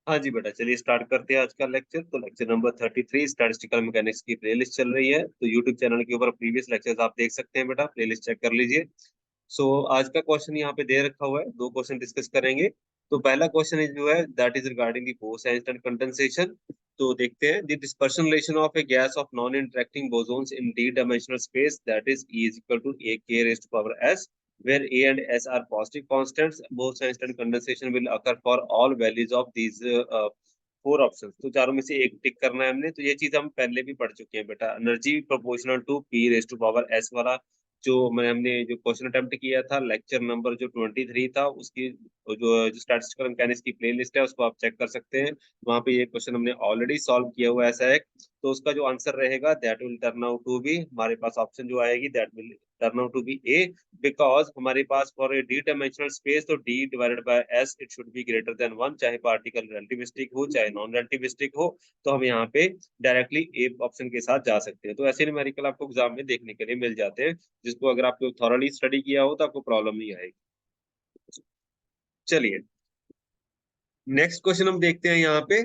हाँ जी बेटा, चलिए स्टार्ट करते हैं आज का लेक्चर। तो लेक्चर नंबर 33 स्टैटिस्टिकल मैकेनिक्स की प्लेलिस्ट चल रही है। तो यूट्यूब चैनल के ऊपर प्रीवियस लेक्चर्स आप देख सकते हैं बेटा, प्लेलिस्ट चेक कर लीजिए। आज का क्वेश्चन यहाँ पे दे रखा हुआ है, दो क्वेश्चन डिस्कस करेंगे। तो पहला क्वेश्चन जो है that is regarding the Bose Einstein condensation. तो देखते हैं the dispersion relation of a gas of non interacting bosons in d dimensional space that is E is equal to a k raised to power s where A and S are positive constants. Bose-Einstein condensation will occur for all values of these four options. तो चारों में से एक टिक करना है हमने। तो ये चीज हम पहले भी पढ़ चुके हैं बेटा, energy proportional to P raise to power S वाला जो हमने जो क्वेश्चन अटेम्प्ट किया था, लेक्चर नंबर जो 23 था, उसकी जो स्टैटिस्टिकल मैकेनिक्स की प्लेलिस्ट है उसको आप चेक कर सकते हैं। वहां पे ये क्वेश्चन हमने ऑलरेडी सॉल्व किया हुआ है ऐसा है। तो उसका जो आंसर रहेगा that will turn out to be, हमारे पास ऑप्शन जो आएगी that will turn out to be a. Because हमारे पास for a d dimensional space तो d divided by s it should be greater than one, चाहे particle relativistic हो चाहे नॉन रिलेटिविस्टिक हो। तो हम यहाँ पे डायरेक्टली ए ऑप्शन के साथ जा सकते हैं। तो ऐसे न्यूमेरिकल आपको एग्जाम में देखने के लिए मिल जाते हैं, जिसको अगर आपको थॉरली स्टडी किया हो तो आपको प्रॉब्लम नहीं आएगी। चलिए नेक्स्ट क्वेश्चन हम देखते हैं यहाँ पे।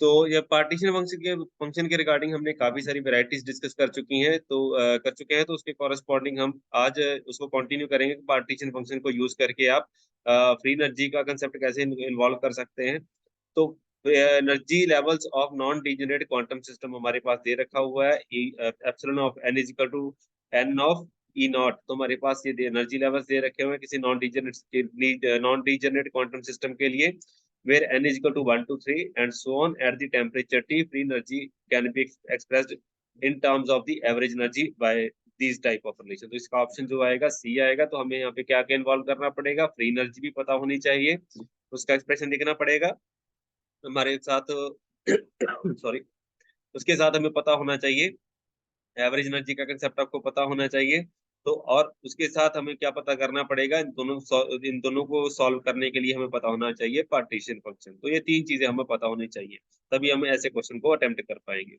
तो ये पार्टीशन फंक्शन के रिगार्डिंग हमने काफी सारी वैरायटीज डिस्कस कर चुकी हैं, तो कर चुके हैं। तो उसके कॉरेस्पॉन्डिंग हम आज उसको कंटिन्यू करेंगे। पार्टीशन फंक्शन को यूज करके आप फ्री एनर्जी का कंसेप्ट कैसे इन्वॉल्व कर सकते हैं। तो energy levels of non degenerate quantum system हमारे पास दे रखा हुआ है, epsilon of n is equal to n of E naught. तो हमारे पास ये एनर्जी लेवल्स दे रखे हुए हैं किसी नॉन डीजेनरेट क्वांटम सिस्टम के लिए, where n is equal to 1 to 3 and so on. At the temperature T, free energy can be expressed in terms of the average energy by these type of relation. तो इसका option जो आएगा सी आएगा। तो हमें यहाँ पे क्या क्या इन्वॉल्व करना पड़ेगा, फ्री एनर्जी भी पता होनी चाहिए, उसका एक्सप्रेशन लिखना पड़ेगा हमारे साथ। सॉरी, उसके साथ हमें पता होना चाहिए एवरेज एनर्जी का कंसेप्ट, आपको पता होना चाहिए। तो और उसके साथ हमें क्या पता करना पड़ेगा, इन दोनों को सॉल्व करने के लिए हमें पता होना चाहिए पार्टीशन फंक्शन। तो ये तीन चीजें हमें पता होनी चाहिए, तभी हम ऐसे क्वेश्चन को अटेम्प्ट कर पाएंगे।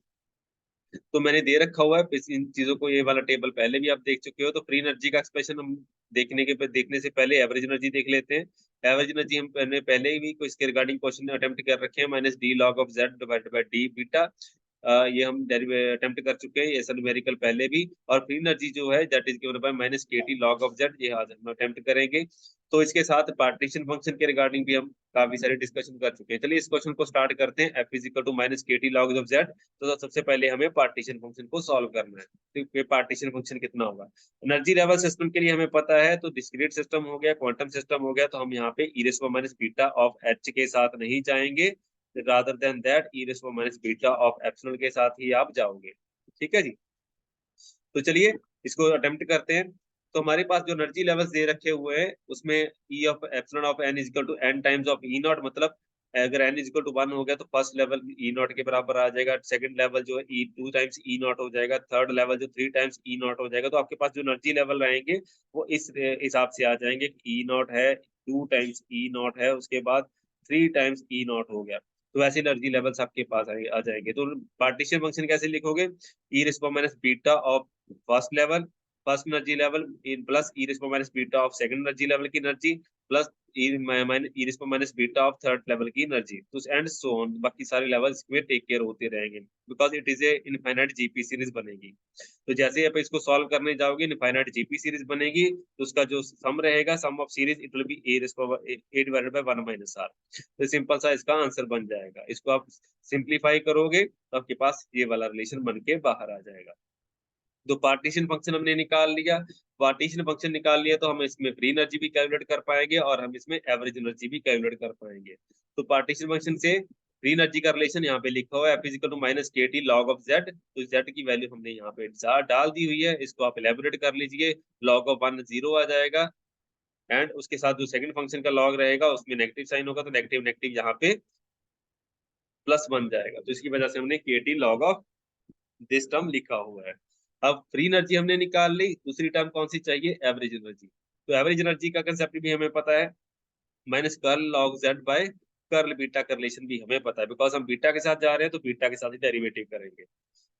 तो मैंने दे रखा हुआ है इन चीजों को, ये वाला टेबल पहले भी आप देख चुके हो। तो फ्री एनर्जी का एक्सप्रेशन हम देखने से पहले एवरेज एनर्जी देख लेते हैं। एवरेज एनर्जी हम पहले ही भी इसके रिगार्डिंग क्वेश्चन अटेम्प्ट कर रखे हैं, minus D log of Z divided by D beta. ये हम अटेम्प्ट कर चुके हैं, ये सब न्यूमेरिकल पहले भी। और फ्री एनर्जी जो है that is given by minus K T log of Z, ये आज हम अटेम्प्ट करेंगे। तो इसके साथ पार्टीशन फंक्शन के रिगार्डिंग भी हम काफी सारे डिस्कशन कर चुके हैं। चलिए इस क्वेश्चन को स्टार्ट करते हैं। F is equal to minus K T log of Z. तो सबसे पहले हमें पार्टीशन फंक्शन को सॉल्व करना है। तो पार्टीशन फंक्शन कितना होगा, एनर्जी लेवल सिस्टम के लिए हमें पता है। तो डिस्क्रीट सिस्टम हो गया, क्वांटम सिस्टम हो गया, तो हम यहाँ पे E raise to minus beta of H के साथ नहीं जाएंगे, rather than that E raise to minus beta of epsilon के साथ ही आप जाओगे। ठीक है जी। तो चलिए इसको अटेम्प्ट करते हैं। तो हमारे पास जो एनर्जी लेवल्स दे रखे हुए हैं उसमें E of epsilon of N is equal to N times of E naught, मतलब अगर एन इज इक्वल टू 1 हो गया तो फर्स्ट लेवल ई नॉट के बराबर आ जाएगा, सेकंड लेवल जो है ई 2 टाइम्स ई नॉट हो जाएगा, थर्ड लेवल जो 3 टाइम्स ई नॉट हो जाएगा। तो आपके पास जो एनर्जी लेवल रहेंगे वो इस हिसाब से आ जाएंगे। ई नॉट है, 2 टाइम्स ई नॉट है, उसके बाद 3 टाइम्स ई नॉट हो गया। तो ऐसे एनर्जी लेवल्स आपके पास आ जाएंगे। तो पार्टीशन फंक्शन कैसे लिखोगे, e raise to minus beta of first level, first energy level in plus e raise to minus beta of second energy level की energy, plus e raise to minus beta of third level की energy, तो and so on. बाकी सारे levels में take care होते रहेंगे, because it is a infinite GP series बनेगी। तो जैसे ही आप इसको सॉल्व करने जाओगे इनफाइनाइट जीपी सीरीज बनेगी, तो उसका जो सम रहेगा, sum of series, it will be a raise to a divided by 1 minus r. तो सिंपल सा इसका आंसर बन जाएगा। इसको आप सिंप्लीफाई करोगे तो आपके पास ये वाला रिलेशन बन के बाहर आ जाएगा। तो पार्टीशन फंक्शन हमने निकाल लिया। पार्टीशन फंक्शन निकाल लिया तो हम इसमें फ्री एनर्जी भी कैलकुलेट कर पाएंगे और हम इसमें एवरेज एनर्जी भी कैलकुलेट कर पाएंगे। तो पार्टीशन फंक्शन से फ्री एनर्जी का रिलेशन यहाँ पे लिखा हुआ है, F is equal to minus K T log of Z. तो जेड की वैल्यू हमने यहाँ पे डाल दी हुई है, इसको आप एलेबोरेट कर लीजिए। लॉग ऑफ 1 0 आ जाएगा, एंड उसके साथ जो सेकंड फंक्शन का लॉग रहेगा उसमें नेगेटिव साइन होगा, तो नेगेटिव नेगेटिव यहाँ पे प्लस बन जाएगा। तो इसकी वजह से हमने के T log of this term लिखा हुआ है। अब फ्री एनर्जी हमने निकाल ली, दूसरी टर्म कौन सी चाहिए, एवरेज एनर्जी। तो एवरेज एनर्जी का कंसेप्ट भी हमें पता है, minus curl log Z by curl beta का रिलेशन भी हमें पता है, बिकॉज हम बीटा के साथ जा रहे हैं तो बीटा के साथ ही डेरिवेटिव करेंगे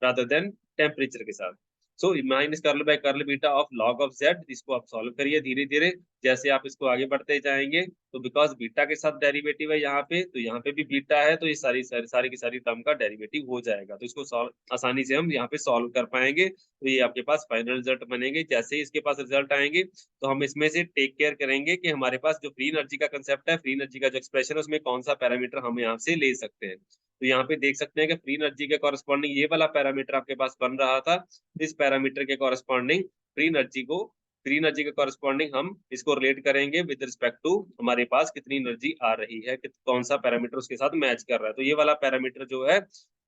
रादर देन टेम्परेचर के साथ। So minus curl by curl beta of log of Z, इसको आप सॉल्व करिए धीरे धीरे जैसे आप इसको आगे बढ़ते जाएंगे। तो बिकॉज बीटा के साथ डेरिवेटिव है यहाँ पे, तो यहाँ पे भी बीटा है, तो ये सारी की सारी टर्म का डेरिवेटिव हो जाएगा। तो इसको सॉल्व आसानी से हम यहाँ पे सॉल्व कर पाएंगे। तो ये आपके पास फाइनल रिजल्ट बनेंगे। जैसे ही इसके पास रिजल्ट आएंगे तो हम इसमें से टेक केयर करेंगे कि हमारे पास जो फ्री एनर्जी का कंसेप्ट है, फ्री एनर्जी का जो एक्सप्रेशन है, उसमें कौन सा पैरामीटर हम यहाँ से ले सकते हैं। तो यहाँ पे देख सकते हैं कि फ्री एनर्जी के कॉरेस्पॉन्डिंग ये वाला पैरामीटर आपके पास बन रहा था। इस पैरामीटर के कॉरेस्पॉन्डिंग फ्री एनर्जी के कॉरेस्पॉन्डिंग हम इसको रिलेट करेंगे विद रिस्पेक्ट टू हमारे पास कितनी एनर्जी आ रही है, कौन सा पैरामीटर उसके साथ मैच कर रहा है। तो ये वाला पैरामीटर जो है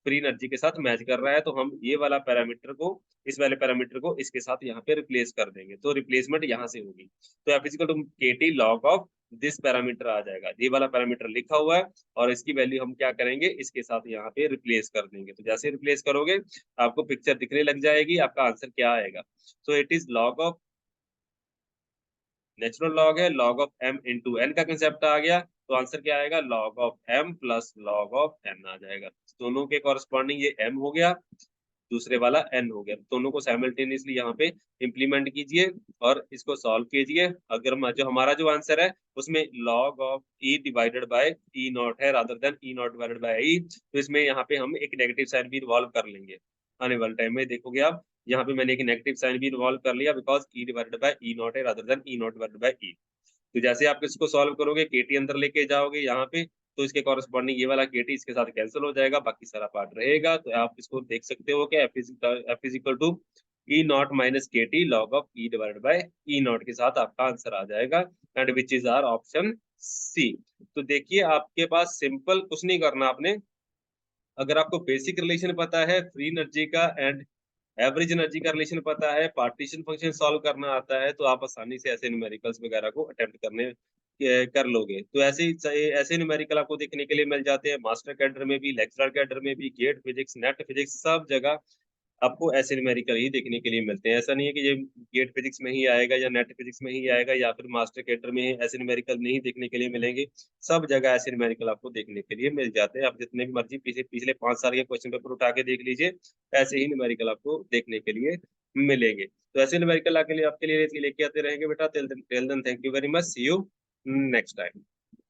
फ्री एनर्जी के साथ मैच कर रहा है, तो हम ये वाला पैरामीटर को इस वाले पैरामीटर को इसके साथ यहाँ पे रिप्लेस कर देंगे। तो रिप्लेसमेंट यहाँ से होगी। तो F equal to KT log of this parameter आ जाएगा। ये वाला पैरामीटर लिखा हुआ है और इसकी वैल्यू हम क्या करेंगे, इसके साथ यहाँ पे रिप्लेस कर देंगे। तो जैसे रिप्लेस करोगे आपको पिक्चर दिखने लग जाएगी, आपका आंसर क्या आएगा। So it is log of, natural log है, log of m into N का कंसेप्ट आ गया। तो आंसर क्या आएगा, log of m plus log of n आ जाएगा। दोनों के कॉरेस्पॉन्डिंग ये m हो गया, दूसरे वाला n हो गया। दोनों को साइमल्टेनियसली यहाँ पे इंप्लीमेंट कीजिए और इसको सॉल्व कीजिए। अगर जो हमारा जो आंसर है उसमें log of e divided by e not है rather than e not divided by e, तो इसमें यहाँ पे हम एक नेगेटिव साइन भी इन्वॉल्व कर लेंगे। आने वाले टाइम में देखोगे आप, यहाँ पे मैंने एक नेगेटिव साइन भी इन्वॉल्व कर लिया because e divided by e not है rather than e not divided by e। तो जैसे आप इसको सॉल्व करोगे केटी अंदर लेके जाओगे यहाँ पे, तो इसके कॉरेस्पॉन्डिंग ये वाला केटी इसके साथ कैंसिल हो जाएगा, बाकी सारा पार्ट रहेगा। तो आप इसको देख सकते हो कि F is equal to e not minus K T log of e divided by e not के साथ आपका आंसर आ जाएगा, and which is our option C. तो देखिए आपके पास सिंपल कुछ नहीं करना आपने, अगर आपको बेसिक रिलेशन पता है फ्री एनर्जी का एंड एवरेज एनर्जी का रिलेशन पता है, पार्टीशन फंक्शन सॉल्व करना आता है, तो आप आसानी से ऐसे न्यूमेरिकल्स वगैरह को अटेम्प्ट करने कर लोगे। तो ऐसे न्यूमेरिकल आपको देखने के लिए मिल जाते हैं मास्टर कैडर में भी, लेक्चरर कैडर में भी, गेट फिजिक्स, नेट फिजिक्स, सब जगह आपको ऐसे न्यूमेरिकल ही देखने के लिए मिलते हैं। ऐसा नहीं है कि ये गेट फिजिक्स में ही आएगा या नेट फिजिक्स में ही आएगा या फिर मास्टर कैडर में ऐसे न्यूमेरिकल नहीं देखने के लिए मिलेंगे। सब जगह ऐसे न्यूमेरिकल आपको देखने के लिए मिल जाते हैं। आप जितने भी मर्जी पिछले 5 साल के क्वेश्चन पेपर उठा के देख लीजिए, ऐसे ही न्यूमेरिकल आपको देखने के लिए मिलेंगे। तो ऐसे न्यूमेरिकल आपके लिए लेके आते रहेंगे बेटा। Till then thank you very much, see you next time.